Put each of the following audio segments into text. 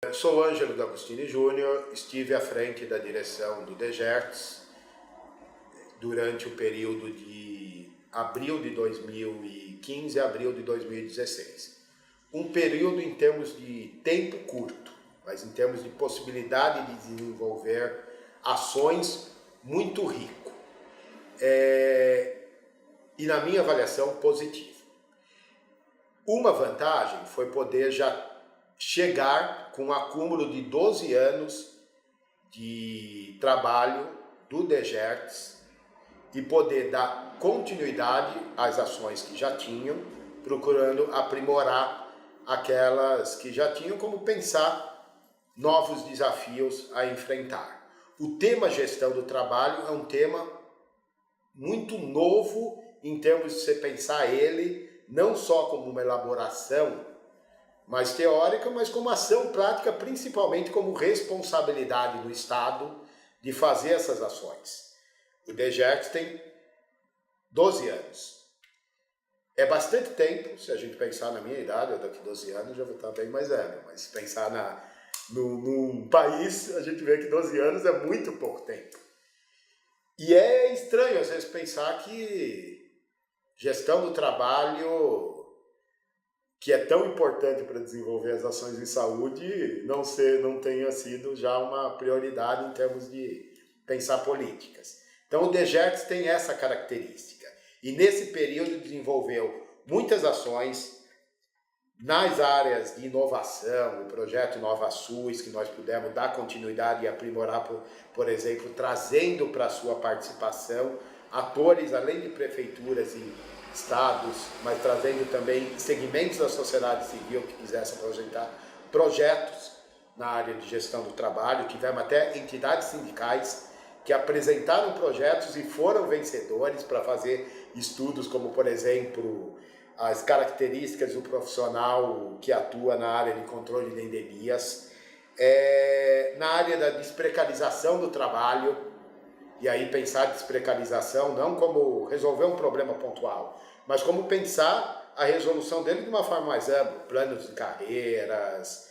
Eu sou Ângelo D'Agostini Júnior, estive à frente da direção do DGERTS durante o período de abril de 2015 a abril de 2016. Um período em termos de tempo curto, mas em termos de possibilidade de desenvolver ações muito rico. E na minha avaliação, positivo. Uma vantagem foi poder já chegar com um acúmulo de 12 anos de trabalho do DGERTS e poder dar continuidade às ações que já tinham, procurando aprimorar aquelas que já tinham, como pensar novos desafios a enfrentar. O tema gestão do trabalho é um tema muito novo em termos de você pensar ele não só como uma elaboração mais teórica, mas como ação prática, principalmente como responsabilidade do Estado de fazer essas ações. O DGERTS tem 12 anos. É bastante tempo, se a gente pensar na minha idade, eu daqui 12 anos já vou estar bem mais velho, mas se pensar num país, a gente vê que 12 anos é muito pouco tempo. E é estranho, às vezes, pensar que gestão do trabalho, que é tão importante para desenvolver as ações em saúde, não tenha sido já uma prioridade em termos de pensar políticas. Então o DGERTS tem essa característica. E nesse período desenvolveu muitas ações nas áreas de inovação, o projeto InovaSUS, que nós pudemos dar continuidade e aprimorar, por exemplo, trazendo para a sua participação atores, além de prefeituras e estados, mas trazendo também segmentos da sociedade civil que quisessem apresentar projetos na área de gestão do trabalho. Tivemos até entidades sindicais que apresentaram projetos e foram vencedores para fazer estudos como, por exemplo, as características do profissional que atua na área de controle de endemias, na área da desprecarização do trabalho. E aí pensar desprecarização não como resolver um problema pontual, mas como pensar a resolução dele de uma forma mais ampla, planos de carreiras,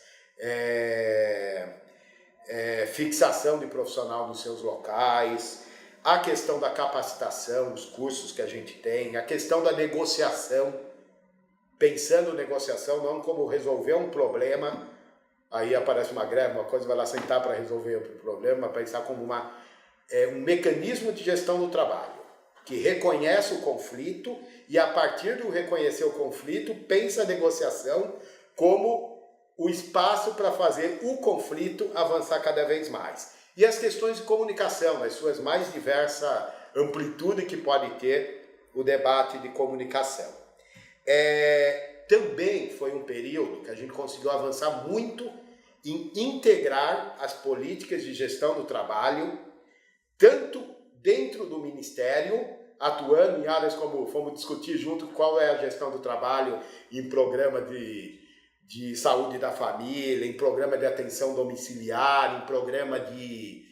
fixação de profissional nos seus locais, a questão da capacitação, os cursos que a gente tem, a questão da negociação, pensando negociação não como resolver um problema, aí aparece uma greve, uma coisa, vai lá sentar para resolver o problema, pensar como um mecanismo de gestão do trabalho, que reconhece o conflito e, a partir do reconhecer o conflito, pensa a negociação como o espaço para fazer o conflito avançar cada vez mais. E as questões de comunicação, nas suas mais diversas amplitudes que pode ter o debate de comunicação. Também foi um período que a gente conseguiu avançar muito em integrar as políticas de gestão do trabalho, tanto dentro do Ministério, atuando em áreas como fomos discutir junto qual é a gestão do trabalho em programa de saúde da família, em programa de atenção domiciliar, em programa de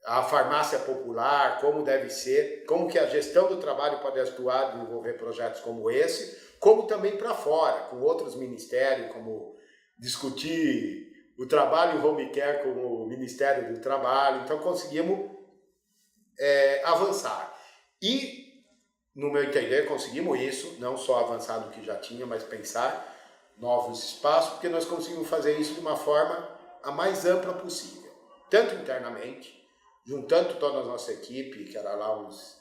a farmácia popular, como deve ser, como que a gestão do trabalho pode atuar, desenvolver projetos como esse, como também para fora, com outros ministérios, como discutir o trabalho em home care com o Ministério do Trabalho. Então conseguimos avançar. E, no meu entender, conseguimos isso, não só avançar no que já tinha, mas pensar novos espaços, porque nós conseguimos fazer isso de uma forma a mais ampla possível. Tanto internamente, juntando toda a nossa equipe, que era lá uns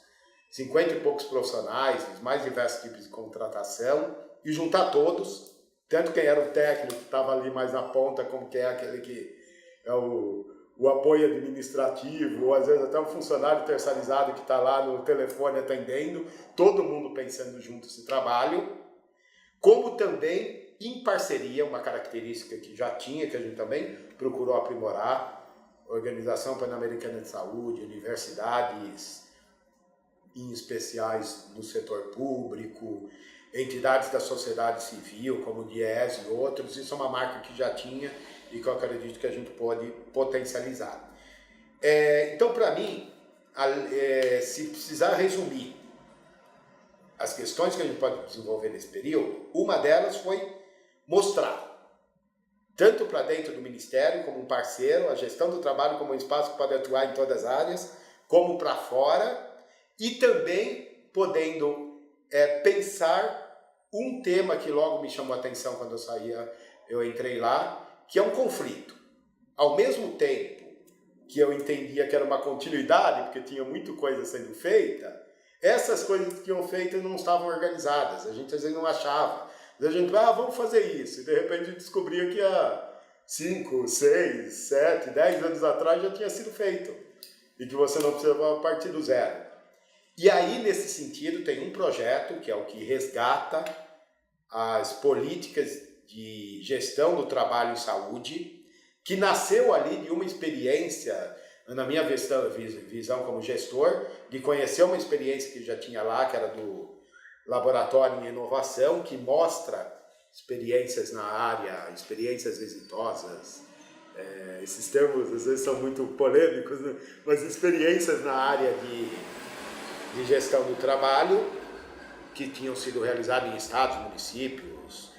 50 e poucos profissionais, os mais diversos tipos de contratação, e juntar todos, tanto quem era o técnico que estava ali mais na ponta, como quem é aquele que é o apoio administrativo, ou às vezes até um funcionário terceirizado que está lá no telefone atendendo, todo mundo pensando junto esse trabalho, como também em parceria, uma característica que já tinha, que a gente também procurou aprimorar, Organização Pan-Americana de Saúde, universidades, em especiais no setor público, entidades da sociedade civil, como o DIES e outros. Isso é uma marca que já tinha e que eu acredito que a gente pode potencializar. Então, para mim, se precisar resumir as questões que a gente pode desenvolver nesse período, uma delas foi mostrar tanto para dentro do Ministério, como um parceiro, a gestão do trabalho como um espaço que pode atuar em todas as áreas, como para fora, e também podendo pensar um tema que logo me chamou a atenção quando eu entrei lá, que é um conflito. Ao mesmo tempo que eu entendia que era uma continuidade, porque tinha muita coisa sendo feita, essas coisas que tinham feito não estavam organizadas, a gente às vezes não achava. A gente, vamos fazer isso, e de repente a gente descobria que há 5, 6, 7, 10 anos atrás já tinha sido feito, e que você não precisava partir do zero. E aí, nesse sentido, tem um projeto, que é o que resgata as políticas de gestão do trabalho em saúde, que nasceu ali de uma experiência, na minha visão como gestor, de conhecer uma experiência que já tinha lá, que era do Laboratório em Inovação, que mostra experiências na área, experiências exitosas. Esses termos às vezes são muito polêmicos, né? Mas experiências na área de gestão do trabalho que tinham sido realizadas em estados, municípios,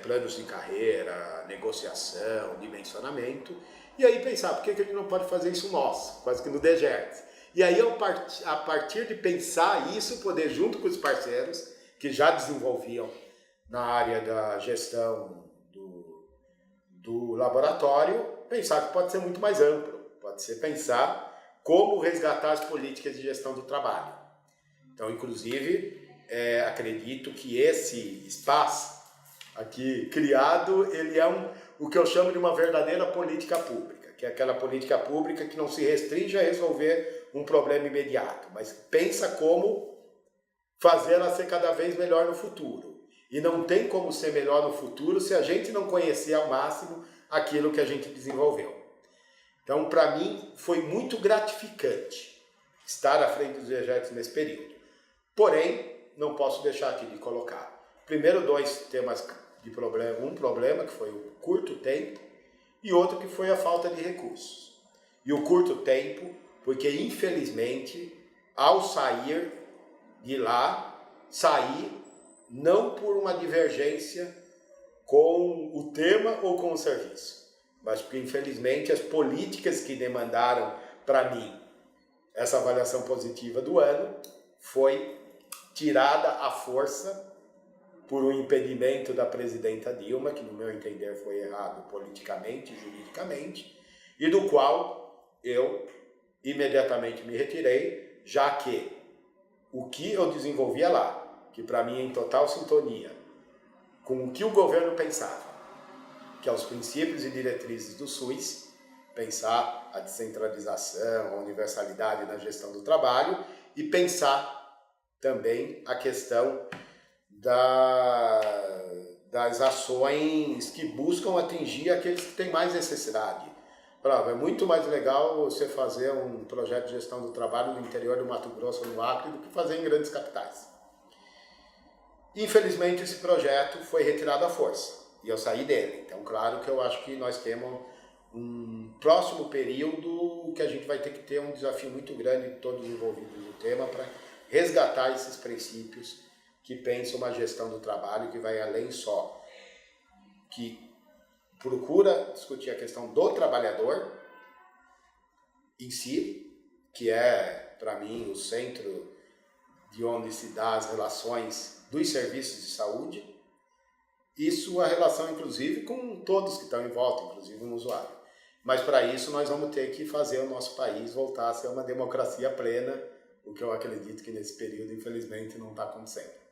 planos de carreira, negociação, dimensionamento. E aí pensar, por que a gente não pode fazer isso nosso, quase que no deserto? E aí, a partir de pensar isso, poder, junto com os parceiros que já desenvolviam na área da gestão do laboratório, pensar que pode ser muito mais amplo. Pode ser pensar como resgatar as políticas de gestão do trabalho. Então, inclusive, acredito que esse espaço aqui criado, ele é o que eu chamo de uma verdadeira política pública, que é aquela política pública que não se restringe a resolver um problema imediato, mas pensa como fazer ela ser cada vez melhor no futuro. E não tem como ser melhor no futuro se a gente não conhecer ao máximo aquilo que a gente desenvolveu. Então, para mim, foi muito gratificante estar à frente dos projetos nesse período. Porém, não posso deixar aqui de colocar, primeiro, 2 temas de problema. Um problema, que foi o curto tempo, e outro que foi a falta de recursos. E o curto tempo, porque, infelizmente, ao sair de lá, saí não por uma divergência com o tema ou com o serviço, mas porque, infelizmente, as políticas que demandaram para mim essa avaliação positiva do ano foi tirada à força por um impedimento da presidenta Dilma, que no meu entender foi errado politicamente e juridicamente, e do qual eu imediatamente me retirei, já que o que eu desenvolvia lá, que para mim é em total sintonia com o que o governo pensava, que é os princípios e diretrizes do SUS, pensar a descentralização, a universalidade na gestão do trabalho e pensar também a questão das ações que buscam atingir aqueles que têm mais necessidade. É muito mais legal você fazer um projeto de gestão do trabalho no interior do Mato Grosso ou no Acre do que fazer em grandes capitais. Infelizmente, esse projeto foi retirado à força e eu saí dele. Então, claro que eu acho que nós temos um próximo período que a gente vai ter que ter um desafio muito grande de todos os envolvidos no tema para resgatar esses princípios que pensam uma gestão do trabalho que vai além só, que procura discutir a questão do trabalhador em si, que é, para mim, o centro de onde se dá as relações dos serviços de saúde e sua relação, inclusive, com todos que estão em volta, inclusive um usuário. Mas, para isso, nós vamos ter que fazer o nosso país voltar a ser uma democracia plena, o que eu acredito que nesse período, infelizmente, não está acontecendo.